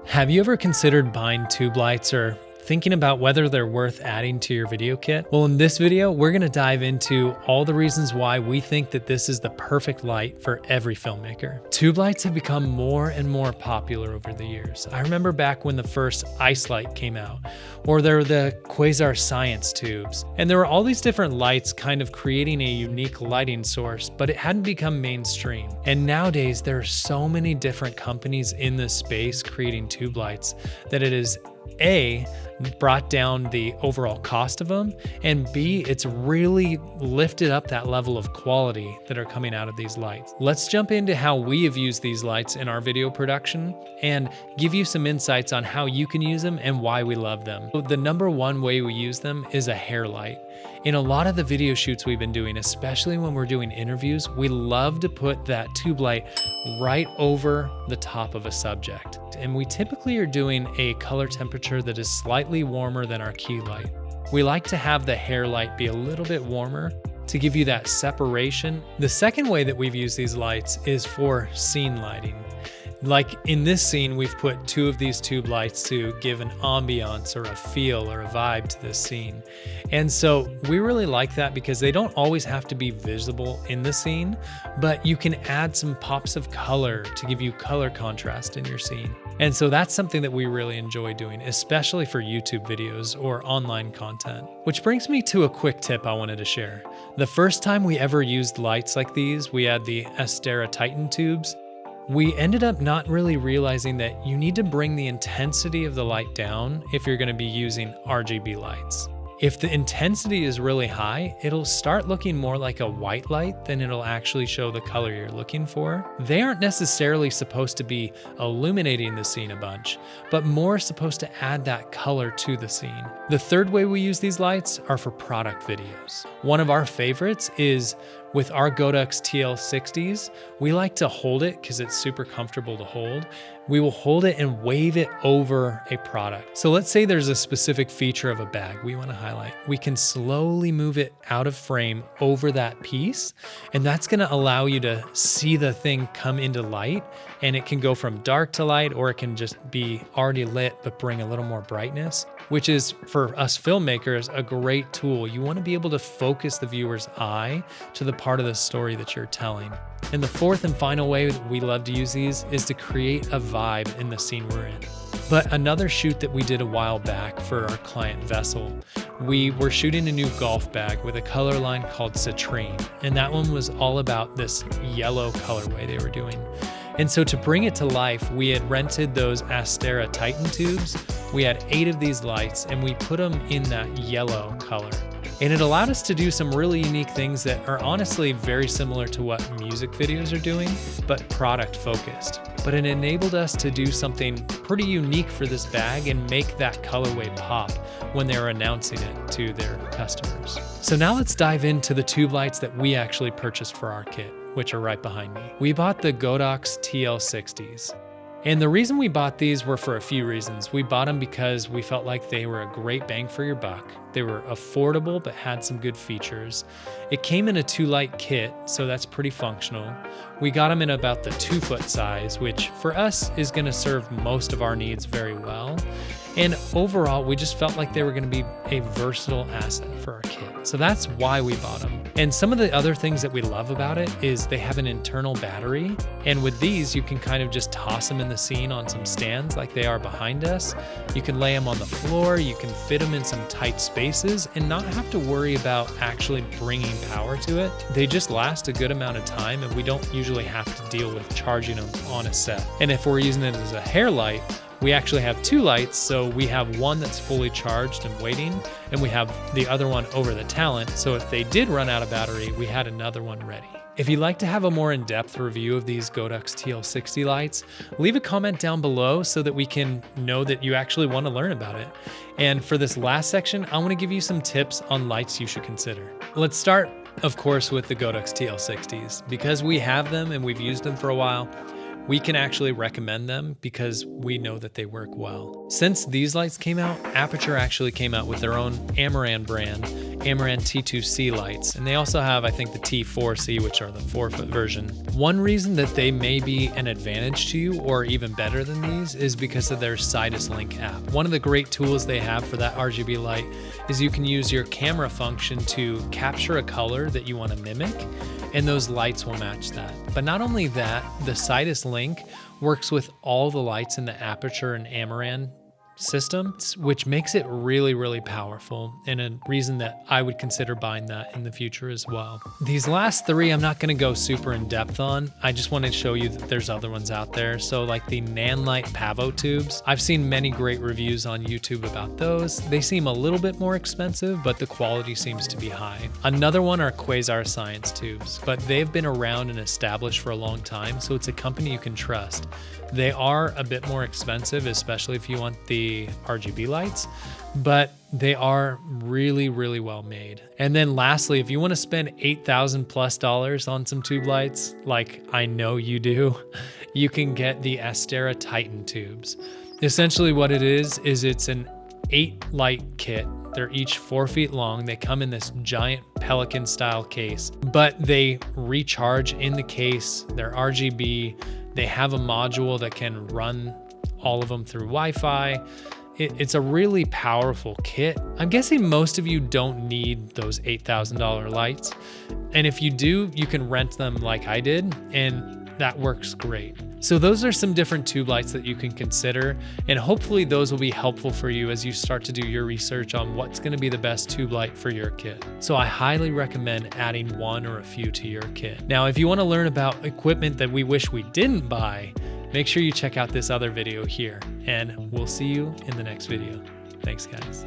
Have you ever considered buying tube lights or thinking about whether they're worth adding to your video kit? Well, in this video, we're going to dive into all the reasons why we think that this is the perfect light for every filmmaker. Tube lights have become more and more popular over the years. I remember back when the first ice light came out, or there were the quasar science tubes, and there were all these different lights kind of creating a unique lighting source, but it hadn't become mainstream. And nowadays, there are so many different companies in this space creating tube lights that it is A, brought down the overall cost of them, and B, it's really lifted up that level of quality that are coming out of these lights. Let's jump into how we have used these lights in our video production and give you some insights on how you can use them and why we love them. The number one way we use them is a hair light. In a lot of the video shoots we've been doing, especially when we're doing interviews, we love to put that tube light right over the top of a subject. And we typically are doing a color temperature that is slightly warmer than our key light. We like to have the hair light be a little bit warmer to give you that separation. The second way that we've used these lights is for scene lighting. Like in this scene, we've put two of these tube lights to give an ambiance or a feel or a vibe to this scene. And so we really like that because they don't always have to be visible in the scene, but you can add some pops of color to give you color contrast in your scene. And so that's something that we really enjoy doing, especially for YouTube videos or online content. Which brings me to a quick tip I wanted to share. The first time we ever used lights like these, we had the Astera Titan tubes. We ended up not really realizing that you need to bring the intensity of the light down if you're going to be using RGB lights. If the intensity is really high, it'll start looking more like a white light than it'll actually show the color you're looking for. They aren't necessarily supposed to be illuminating the scene a bunch, but more supposed to add that color to the scene. The third way we use these lights are for product videos. One of our favorites is with our Godox TL60s, we like to hold it because it's super comfortable to hold. We will hold it and wave it over a product. So let's say there's a specific feature of a bag we want to highlight. We can slowly move it out of frame over that piece, and that's going to allow you to see the thing come into light, and it can go from dark to light, or it can just be already lit but bring a little more brightness, which is, for us filmmakers, a great tool. You want to be able to focus the viewer's eye to the part of the story that you're telling. And the fourth and final way that we love to use these is to create a vibe in the scene we're in. But another shoot that we did a while back for our client Vessel, we were shooting a new golf bag with a color line called Citrine. And that one was all about this yellow colorway they were doing. And so to bring it to life, we had rented those Astera Titan tubes. We had 8 of these lights and we put them in that yellow color. And it allowed us to do some really unique things that are honestly very similar to what music videos are doing, but product focused. But it enabled us to do something pretty unique for this bag and make that colorway pop when they were announcing it to their customers. So now let's dive into the tube lights that we actually purchased for our kit, which are right behind me. We bought the Godox TL60s. And the reason we bought these were for a few reasons. We bought them because we felt like they were a great bang for your buck. They were affordable, but had some good features. It came in a 2-light kit, so that's pretty functional. We got them in about the 2-foot size, which for us is gonna serve most of our needs very well. And overall, we just felt like they were gonna be a versatile asset for our kit. So that's why we bought them. And some of the other things that we love about it is they have an internal battery. And with these, you can kind of just toss them in the scene on some stands like they are behind us. You can lay them on the floor, you can fit them in some tight spaces and not have to worry about actually bringing power to it. They just last a good amount of time and we don't usually have to deal with charging them on a set. And if we're using it as a hair light, we actually have 2 lights, so we have one that's fully charged and waiting, and we have the other one over the talent, so if they did run out of battery, we had another one ready. If you'd like to have a more in-depth review of these Godox TL60 lights, leave a comment down below so that we can know that you actually want to learn about it. And for this last section, I want to give you some tips on lights you should consider. Let's start, of course, with the Godox TL60s. Because we have them and we've used them for a while, we can actually recommend them because we know that they work well. Since these lights came out, Aperture actually came out with their own Amaran brand, Amaran T2C lights, and they also have, I think, the T4C, which are the 4-foot version. One reason that they may be an advantage to you, or even better than these, is because of their Sidus Link app. One of the great tools they have for that RGB light is you can use your camera function to capture a color that you want to mimic, and those lights will match that. But not only that, the Sidus Link works with all the lights in the Aperture and Amaran system, which makes it really, really powerful, and a reason that I would consider buying that in the future as well. These last three I'm not going to go super in depth on. I just want to show you that there's other ones out there. So like the Nanlite Pavo tubes, I've seen many great reviews on YouTube about those. They seem a little bit more expensive, but the quality seems to be high. Another one are Quasar Science tubes, but they've been around and established for a long time, so it's a company you can trust. They are a bit more expensive, especially if you want the RGB lights, but they are really, really well made. And then lastly, if you want to spend $8,000+ on some tube lights, like I know you do, you can get the Astera Titan tubes. Essentially what it is it's an 8 light kit. They're each 4 feet long. They come in this giant Pelican style case, but they recharge in the case. They're RGB. They have a module that can run all of them through Wi-Fi. It's a really powerful kit. I'm guessing most of you don't need those $8,000 lights. And if you do, you can rent them like I did, and that works great. So those are some different tube lights that you can consider, and hopefully those will be helpful for you as you start to do your research on what's going to be the best tube light for your kit. So I highly recommend adding one or a few to your kit. Now, if you want to learn about equipment that we wish we didn't buy, make sure you check out this other video here, and we'll see you in the next video. Thanks, guys.